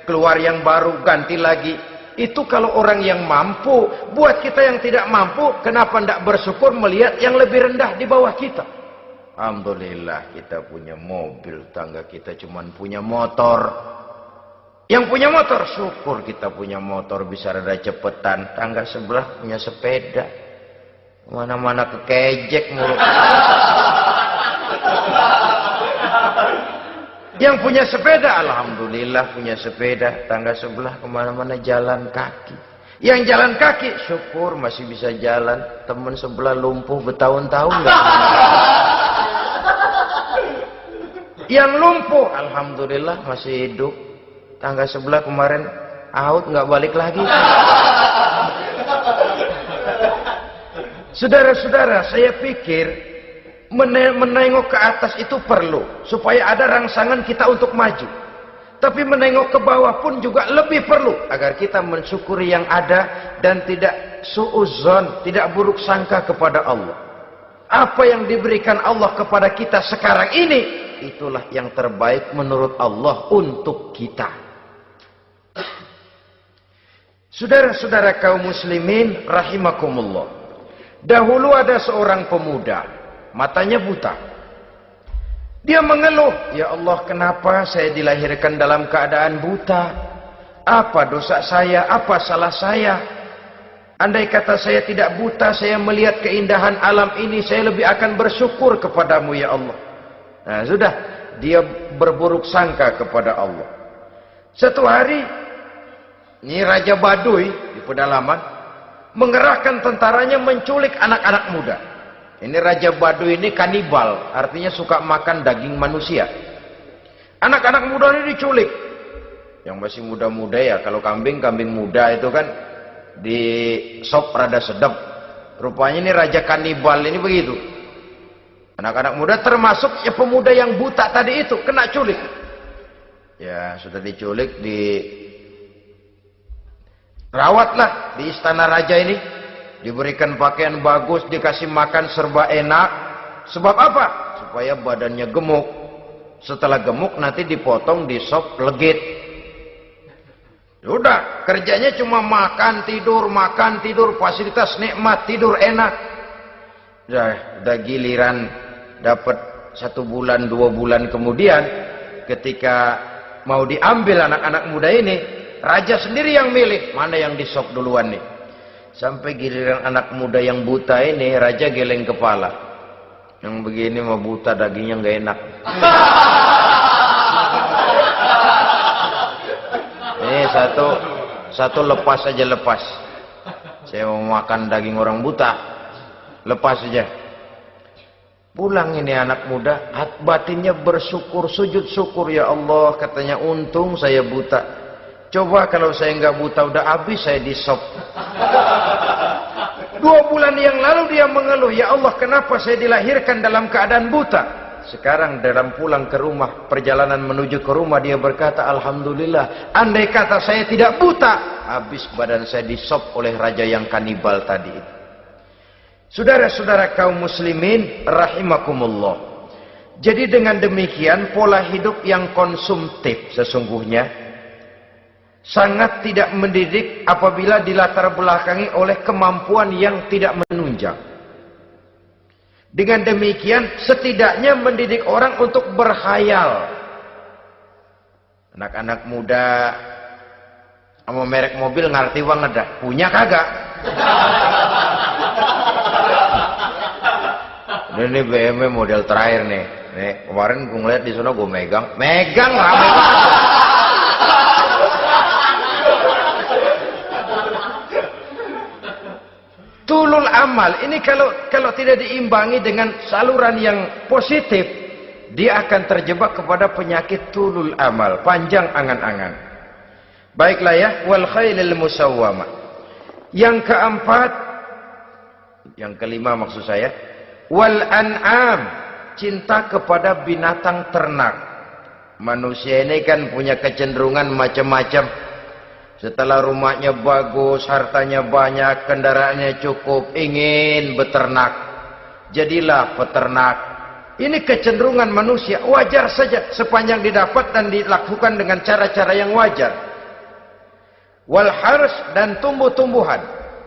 keluar yang baru, ganti lagi. Itu kalau orang yang mampu. Buat kita yang tidak mampu, kenapa tidak bersyukur melihat yang lebih rendah di bawah kita? Alhamdulillah kita punya mobil, tangga kita cuman punya motor. Yang punya motor, syukur kita punya motor bisa rada cepetan. Tangga sebelah punya sepeda, mana-mana kekejek mulu. Yang punya sepeda, alhamdulillah punya sepeda. Tangga sebelah kemana-mana jalan kaki. Yang jalan kaki, syukur masih bisa jalan. Temen sebelah lumpuh bertahun-tahun nggak. Yang lumpuh, alhamdulillah masih hidup. Tangga sebelah kemarin out nggak balik lagi. Saudara-saudara, saya pikir menengok ke atas itu perlu supaya ada rangsangan kita untuk maju. Tapi menengok ke bawah pun juga lebih perlu agar kita mensyukuri yang ada dan tidak suudzon, tidak buruk sangka kepada Allah. Apa yang diberikan Allah kepada kita sekarang ini, itulah yang terbaik menurut Allah untuk kita. Saudara-saudara kaum muslimin rahimakumullah. Dahulu ada seorang pemuda, matanya buta. Dia mengeluh, ya Allah, kenapa saya dilahirkan dalam keadaan buta? Apa dosa saya? Apa salah saya? Andai kata saya tidak buta, saya melihat keindahan alam ini, saya lebih akan bersyukur kepadamu ya Allah. Nah sudah, dia berburuk sangka kepada Allah. Satu hari, ini Raja Baduy di pedalaman mengerahkan tentaranya menculik anak-anak muda. Ini Raja Baduy ini kanibal, artinya suka makan daging manusia. Anak-anak muda ini diculik. Yang masih muda-muda ya, kalau kambing muda itu kan di sop rada sedap. Rupanya ini Raja kanibal ini begitu. Anak-anak muda termasuk ya pemuda yang buta tadi itu kena culik. Ya sudah diculik, rawatlah di istana raja ini, diberikan pakaian bagus, dikasih makan serba enak. Sebab apa? Supaya badannya gemuk. Setelah gemuk nanti dipotong di sop legit. Udah, kerjanya cuma makan tidur, fasilitas nikmat, tidur enak. Udah giliran dapat 1 bulan 2 bulan kemudian, ketika mau diambil anak-anak muda ini, raja sendiri yang milih mana yang disop duluan nih. Sampai giliran anak muda yang buta ini, raja geleng kepala. Yang begini mah buta, dagingnya nggak enak. Ini satu lepas aja, lepas. Saya mau makan daging orang buta, lepas aja. Pulang ini anak muda, batinnya bersyukur, sujud syukur, ya Allah, katanya untung saya buta. Coba kalau saya nggak buta udah habis saya disop. 2 bulan yang lalu dia mengeluh, ya Allah, kenapa saya dilahirkan dalam keadaan buta? Sekarang dalam pulang ke rumah, perjalanan menuju ke rumah, dia berkata, alhamdulillah, andai kata saya tidak buta, habis badan saya disop oleh raja yang kanibal tadi. Saudara-saudara kaum muslimin rahimakumullah. Jadi dengan demikian pola hidup yang konsumtif sesungguhnya sangat tidak mendidik apabila dilatar belakangi oleh kemampuan yang tidak menunjang. Dengan demikian setidaknya mendidik orang untuk berkhayal. Anak-anak muda sama merek mobil ngerti banget dah, punya kagak? Ini BMW model terakhir nih. Nih kemarin gue ngeliat di sana, gue megang rame banget. Tulul amal ini kalau tidak diimbangi dengan saluran yang positif, dia akan terjebak kepada penyakit tulul amal, panjang angan-angan. Baiklah ya, wal khailil musawwamah. Yang keempat, yang kelima maksud saya, wal an'am, cinta kepada binatang ternak. Manusia ini kan punya kecenderungan macam-macam. Setelah rumahnya bagus, hartanya banyak, kendaraannya cukup, ingin beternak. Jadilah peternak. Ini kecenderungan manusia, wajar saja sepanjang didapat dan dilakukan dengan cara-cara yang wajar. Wal hars, dan tumbuh-tumbuhan,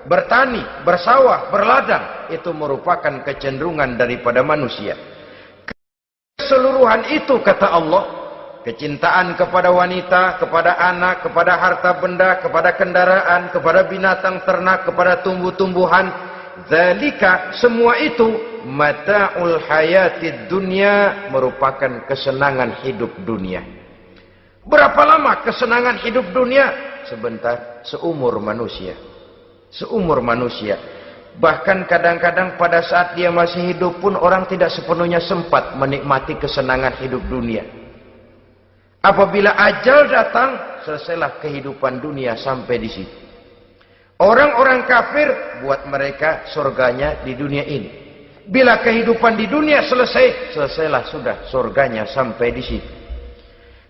bertani, bersawah, berladang, itu merupakan kecenderungan daripada manusia. Keseluruhan itu kata Allah, kecintaan kepada wanita, kepada anak, kepada harta benda, kepada kendaraan, kepada binatang ternak, kepada tumbuh-tumbuhan, zalika, semua itu mata'ul hayatid dunya, merupakan kesenangan hidup dunia. Berapa lama kesenangan hidup dunia? Sebentar, seumur manusia. Seumur manusia. Bahkan kadang-kadang pada saat dia masih hidup pun orang tidak sepenuhnya sempat menikmati kesenangan hidup dunia. Apabila ajal datang, selesailah kehidupan dunia sampai di situ. Orang-orang kafir, buat mereka surganya di dunia ini. Bila kehidupan di dunia selesai, selesailah sudah surganya sampai di situ.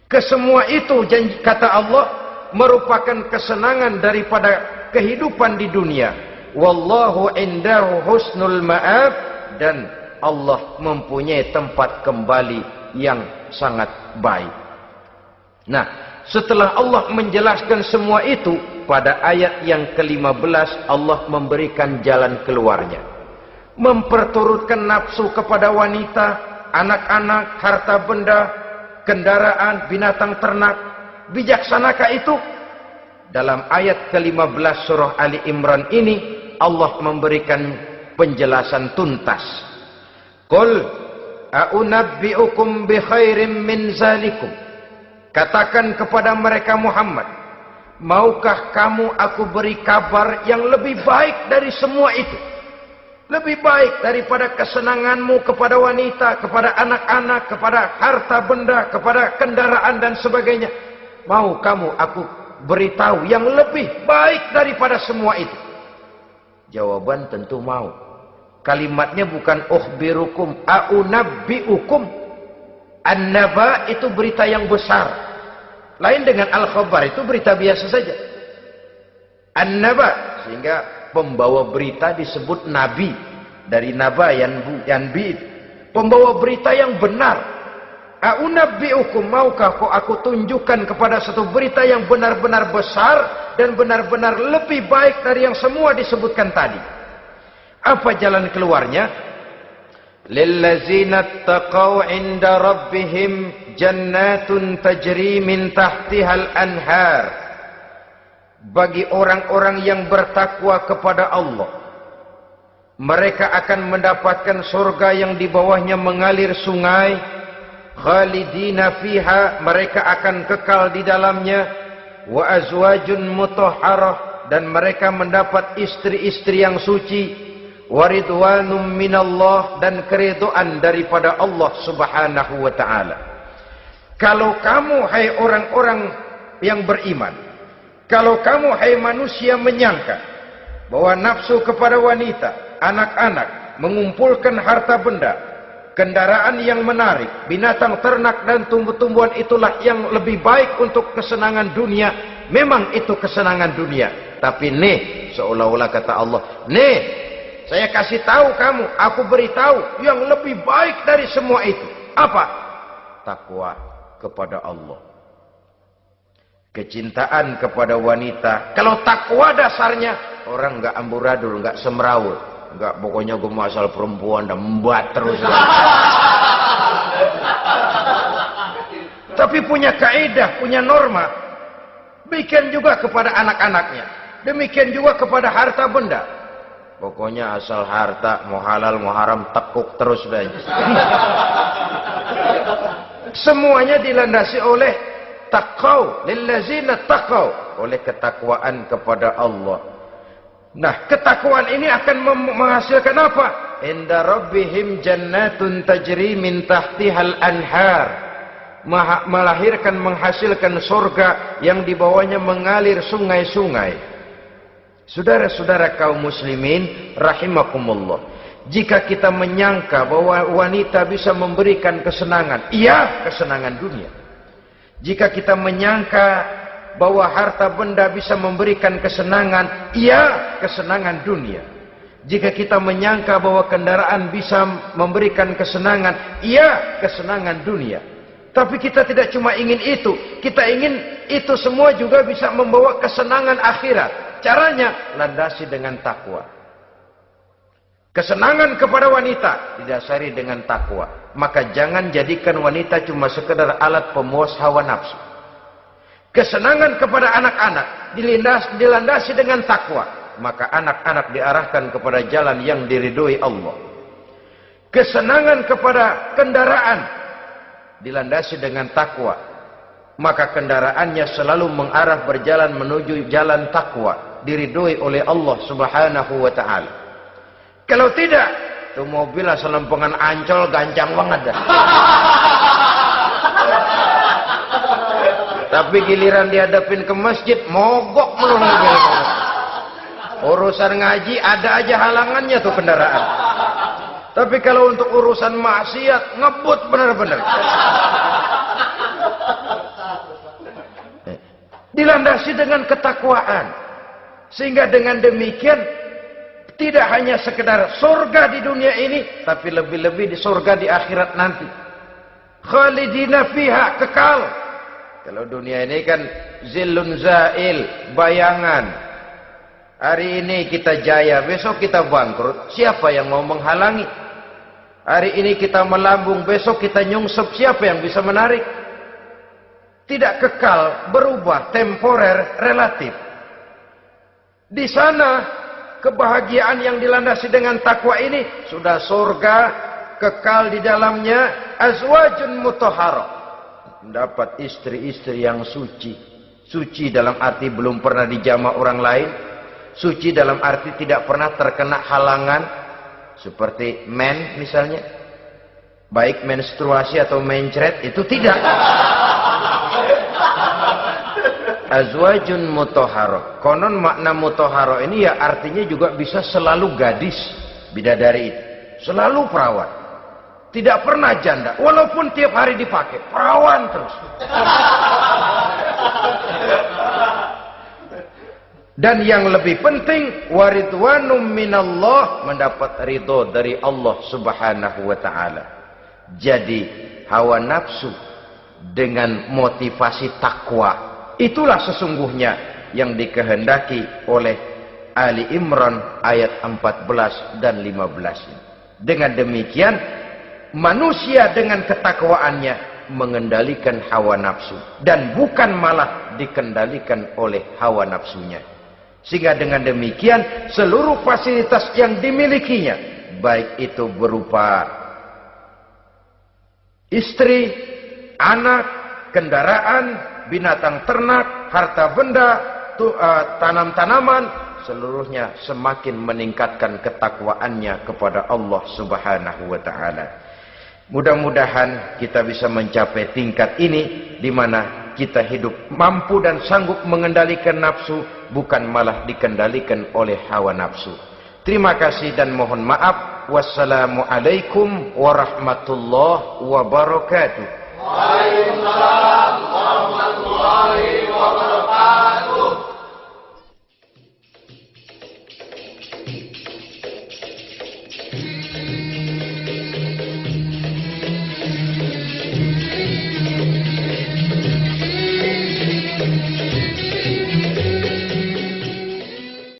Kesemua itu janji kata Allah merupakan kesenangan daripada kehidupan di dunia. Wallahu indahu husnul ma'ab, dan Allah mempunyai tempat kembali yang sangat baik. Nah, setelah Allah menjelaskan semua itu, pada ayat yang ke-15 Allah memberikan jalan keluarnya. Memperturutkan nafsu kepada wanita, anak-anak, harta benda, kendaraan, binatang ternak. Bijaksanakah itu? Dalam ayat ke-15 surah Ali Imran ini Allah memberikan penjelasan tuntas. Qul a'unabbi'ukum bi khairim min zalikum. Katakan kepada mereka Muhammad, maukah kamu aku beri kabar yang lebih baik dari semua itu? Lebih baik daripada kesenanganmu kepada wanita, kepada anak-anak, kepada harta benda, kepada kendaraan dan sebagainya. Mau kamu aku beritahu yang lebih baik daripada semua itu? Jawaban tentu mau. Kalimatnya bukan ukhbirukum, a'unabbi'ukum. An-naba itu berita yang besar. Lain dengan al-khabar, itu berita biasa saja. An-naba, sehingga pembawa berita disebut nabi. Dari naba yanbi, pembawa berita yang benar. A'unabbi'ukum, maukah kau aku tunjukkan kepada satu berita yang benar-benar besar dan benar-benar lebih baik dari yang semua disebutkan tadi. Apa jalan keluarnya? Lillazina taqaw 'inda rabbihim jannatun tajri min tahtihal anhar. Bagi orang-orang yang bertakwa kepada Allah, mereka akan mendapatkan surga yang di bawahnya mengalir sungai. Khalidina fiha, mereka akan kekal di dalamnya. Wa azwajun mutahharah, dan mereka mendapat istri-istri yang suci. Waridwanum minallah, dan keridhaan daripada Allah subhanahu wa ta'ala. Kalau kamu hai orang-orang yang beriman, kalau kamu hai manusia menyangka bahwa nafsu kepada wanita, anak-anak, mengumpulkan harta benda, kendaraan yang menarik, binatang ternak dan tumbuh-tumbuhan itulah yang lebih baik untuk kesenangan dunia, memang itu kesenangan dunia. Tapi nih, seolah-olah kata Allah, nih, saya kasih tahu kamu, aku beritahu yang lebih baik dari semua itu. Apa? Takwa kepada Allah. kecintaan kepada wanita. Kalau takwa dasarnya, orang nggak amburadul, nggak semrawut, nggak pokoknya gue asal perempuan dan membuat terus. Tapi punya kaidah, punya norma. Demikian juga kepada anak-anaknya. Demikian juga kepada harta benda. Pokoknya asal harta, mau halal, mau haram, tekuk terus. Semuanya dilandasi oleh taqaw, lillazina taqaw, oleh ketakwaan kepada Allah. Nah, ketakwaan ini akan menghasilkan apa? Inda rabbihim jannatun tajri min tahtihal anhar. Melahirkan, menghasilkan surga yang di bawahnya mengalir sungai-sungai. Saudara-saudara kaum muslimin rahimakumullah, jika kita menyangka bahwa wanita bisa memberikan kesenangan, iya, kesenangan dunia. Jika kita menyangka bahwa harta benda bisa memberikan kesenangan, iya, kesenangan dunia. Jika kita menyangka bahwa kendaraan bisa memberikan kesenangan, iya, kesenangan dunia. Tapi kita tidak cuma ingin itu, kita ingin itu semua juga bisa membawa kesenangan akhirat. Caranya landasi dengan takwa. Kesenangan kepada wanita didasari dengan takwa. Maka jangan jadikan wanita cuma sekedar alat pemuas hawa nafsu. Kesenangan kepada anak-anak dilandasi dengan takwa. Maka anak-anak diarahkan kepada jalan yang diridhoi Allah. Kesenangan kepada kendaraan dilandasi dengan takwa, maka kendaraannya selalu mengarah berjalan menuju jalan takwa, diridhoi oleh Allah Subhanahu wa taala. Kalau tidak, tuh mobil asal lempengan Ancol gancang banget dah. Tapi giliran dihadapin ke masjid, mogok melulu. Urusan ngaji ada aja halangannya tuh kendaraan. Tapi kalau untuk urusan maksiat, ngebut benar-benar. Dilandasi dengan ketakwaan. Sehingga dengan demikian, tidak hanya sekedar surga di dunia ini, tapi lebih-lebih di surga di akhirat nanti. Khalidina fiha, kekal. Kalau dunia ini kan zillun zail, bayangan. Hari ini kita jaya, besok kita bangkrut. Siapa yang mau menghalangi? Hari ini kita melambung, besok kita nyungsep. Siapa yang bisa menarik? Tidak kekal, berubah, temporer, relatif. Di sana, kebahagiaan yang dilandasi dengan takwa ini sudah surga, kekal di dalamnya, azwajun mutahharah. Mendapat istri-istri yang suci. Suci dalam arti belum pernah dijamah orang lain. Suci dalam arti tidak pernah terkena halangan. Seperti men misalnya. Baik menstruasi atau mencret, itu tidak. Azwajun mutahharah. Konon makna mutahharah ini ya artinya juga bisa selalu gadis. Bidadari itu. Selalu perawan. Tidak pernah janda. Walaupun tiap hari dipakai. Perawan terus. Dan yang lebih penting, waridwanum minallah, mendapat ridho dari Allah Subhanahu wa taala. Jadi hawa nafsu dengan motivasi takwa, itulah sesungguhnya yang dikehendaki oleh Ali Imran ayat 14 dan 15. Dengan demikian, manusia dengan ketakwaannya mengendalikan hawa nafsu dan bukan malah dikendalikan oleh hawa nafsunya. Sehingga dengan demikian seluruh fasilitas yang dimilikinya, baik itu berupa istri, anak, kendaraan, binatang ternak, harta benda, tanam-tanaman, seluruhnya semakin meningkatkan ketakwaannya kepada Allah Subhanahu wa taala. Mudah-mudahan kita bisa mencapai tingkat ini di mana kita hidup mampu dan sanggup mengendalikan nafsu, bukan malah dikendalikan oleh hawa nafsu. Terima kasih dan mohon maaf. Wassalamualaikum warahmatullahi wabarakatuh. Waalaikumsalam warahmatullahi wabarakatuh.